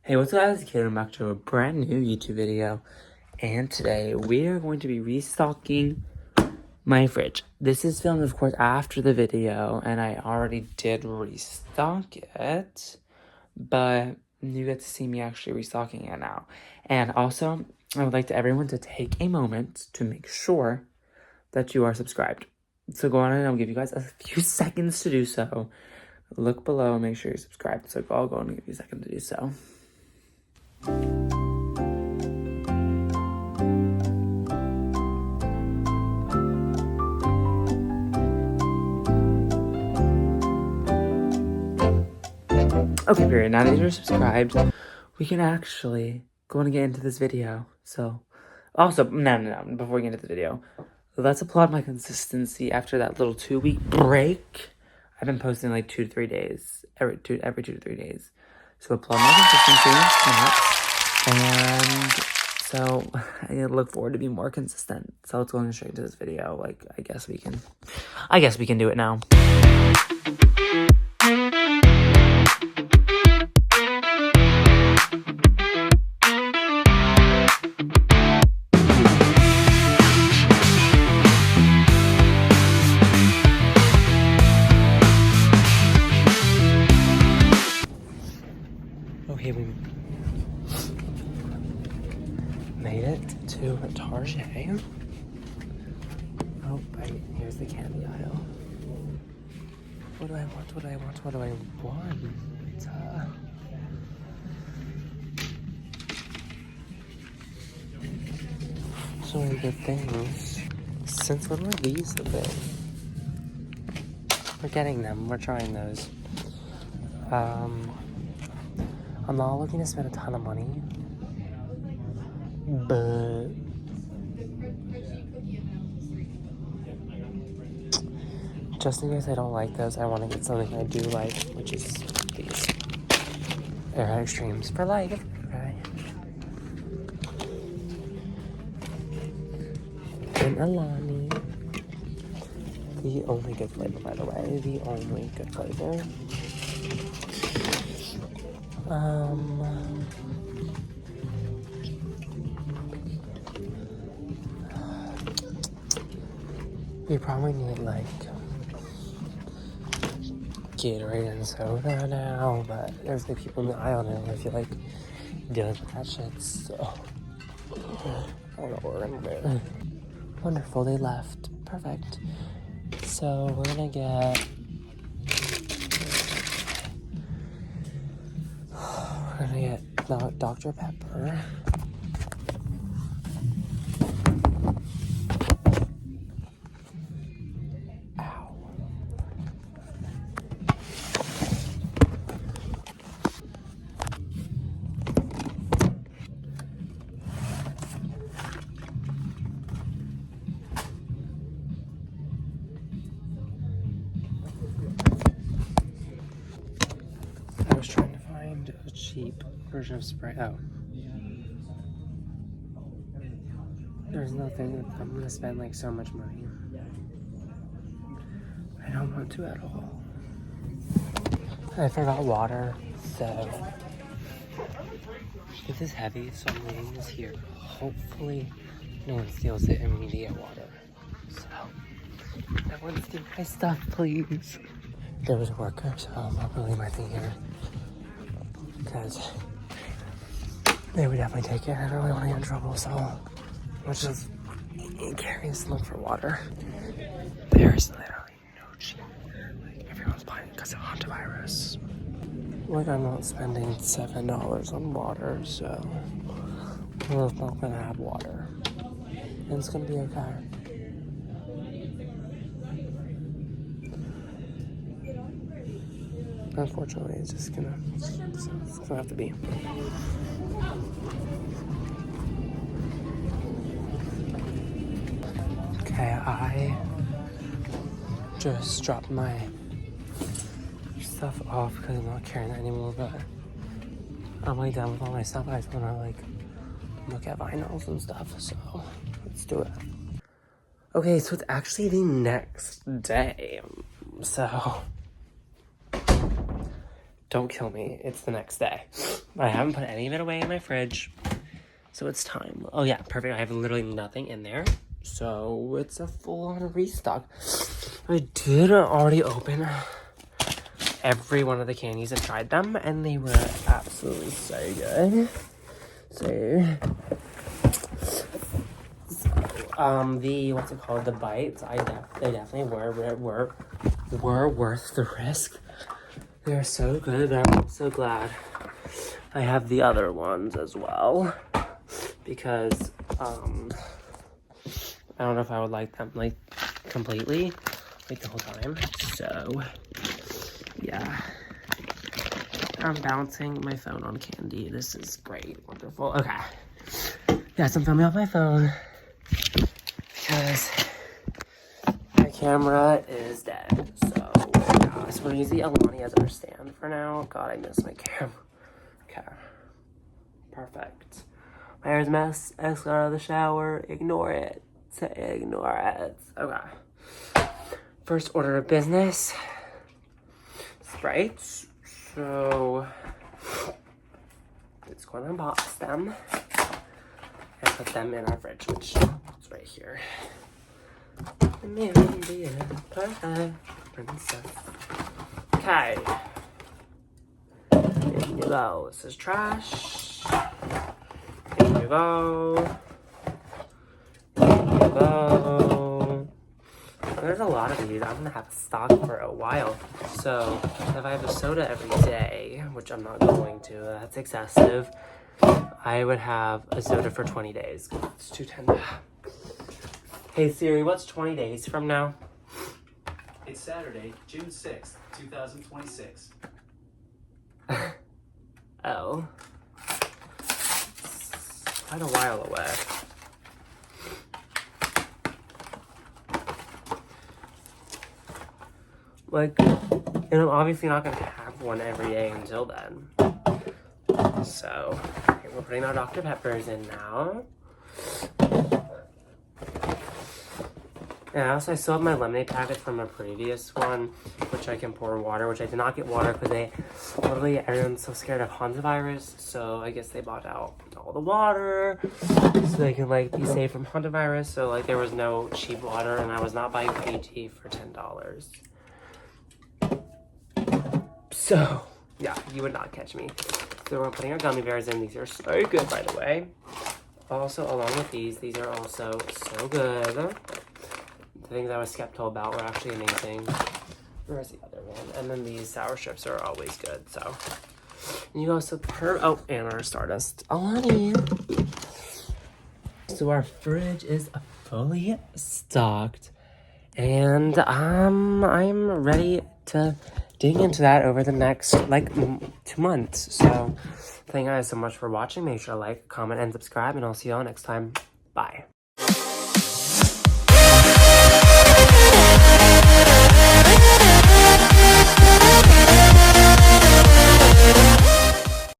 Hey, what's up guys, Welcome back to a brand new YouTube video, and today we are going to be restocking my fridge. This is filmed, of course, after the video, and I already did restock it, but you get to see me actually restocking it now. And also, I would like everyone to take a moment to make sure that you are subscribed. So go on and I'll give you guys a few seconds to do so. Look below and make sure you're subscribed. So I'll go and give you a second to do so. Okay, period. Now that you're subscribed, we can actually go and get into this video. So, also, no, before we get into the video, let's applaud my consistency after that little 2-week break. I've been posting like 2 to 3 days, every 2 to 3 days. So applaud my consistency, and so I look forward to being more consistent. So let's go straight into this video. Like, I guess we can do it now. Okay, we made it to Target. Oh, here's the candy aisle. What do I want? What do I want? So many good things. Since when were these a bit? We're getting them. We're trying those. I'm not looking to spend a ton of money, but just in case I don't like those, I want to get something I do like, which is these Airhead Extremes for life. Okay. And Alani, the only good flavor, by the way, the only good flavor. We probably need like Gatorade and soda now, but there's the people in the aisle now. I feel like dealing with that shit, so I don't know what we're gonna do. Wonderful, they left. Perfect. So we're gonna get Dr. Pepper. Ow. I was trying to find a cheap version of Sprite. Oh. There's nothing that I'm gonna spend like so much money. I don't want to at all. I forgot water, so this is heavy, so I'm leaving this here. Hopefully no one steals it and we need to get water. So no one steal my stuff, please. There was a worker, so I'm not gonna leave my thing here because they would definitely take it. I don't really want to get in trouble, so let's just carry this and look for water. There's literally no cheap. Like, everyone's buying it because of hantavirus. Like, I'm not spending $7 on water, so we're not gonna have water. And it's gonna be okay. Unfortunately, it's gonna have to be. Okay, I just dropped my stuff off because I'm not carrying it anymore, but I'm like done with all my stuff. I just want to like look at vinyls and stuff, so let's do it. Okay, so it's actually the next day, so don't kill me, it's the next day. But I haven't put any of it away in my fridge. So it's time. Oh yeah, perfect. I have literally nothing in there. So it's a full-on restock. I did already open every one of the candies and tried them, and they were absolutely so good. So, the, what's it called? The bites, they definitely were worth the risk. They're so good, but I'm so glad I have the other ones as well. Because, I don't know if I would like them, like, completely, like, the whole time. So, yeah. I'm bouncing my phone on candy. This is great. Wonderful. Okay. Yes, I'm filming off my phone. Because my camera is dead. So, yeah. So we're going to use the Alani as our stand for now. God, I miss my camera. Okay. Perfect. My hair's a mess. I just got out of the shower. Ignore it. Ignore it. Okay. First order of business. Sprites. So, it's going to unbox them and put them in our fridge, which is right here. Okay. In you go. This is trash. In you go. In you go. There's a lot of these. I'm gonna have stock for a while. So if I have a soda every day, which I'm not going to, that's excessive. I would have a soda for 20 days. It's $2.10. Hey Siri, what's 20 days from now? It's Saturday, June 6th, 2026. Oh. It's quite a while away. Like, and I'm obviously not going to have one every day until then. So, okay, we're putting our Dr. Peppers in now. And also, I still have my lemonade packet from a previous one, which I can pour water, which I did not get water because literally everyone's so scared of hantavirus. So I guess they bought out all the water so they can like be safe from hantavirus. So like there was no cheap water, and I was not buying PET for $10. So yeah, you would not catch me. So we're putting our gummy bears in. These are so good, by the way. Also, along with these are also so good. The things I was skeptical about were actually amazing. Where's the other one? And then these sour strips are always good, so. And you also and our Stardust Alani. So our fridge is fully stocked. And I'm ready to dig into that over the next, 2 months. So, thank you guys so much for watching. Make sure to like, comment, and subscribe, and I'll see y'all next time. Bye.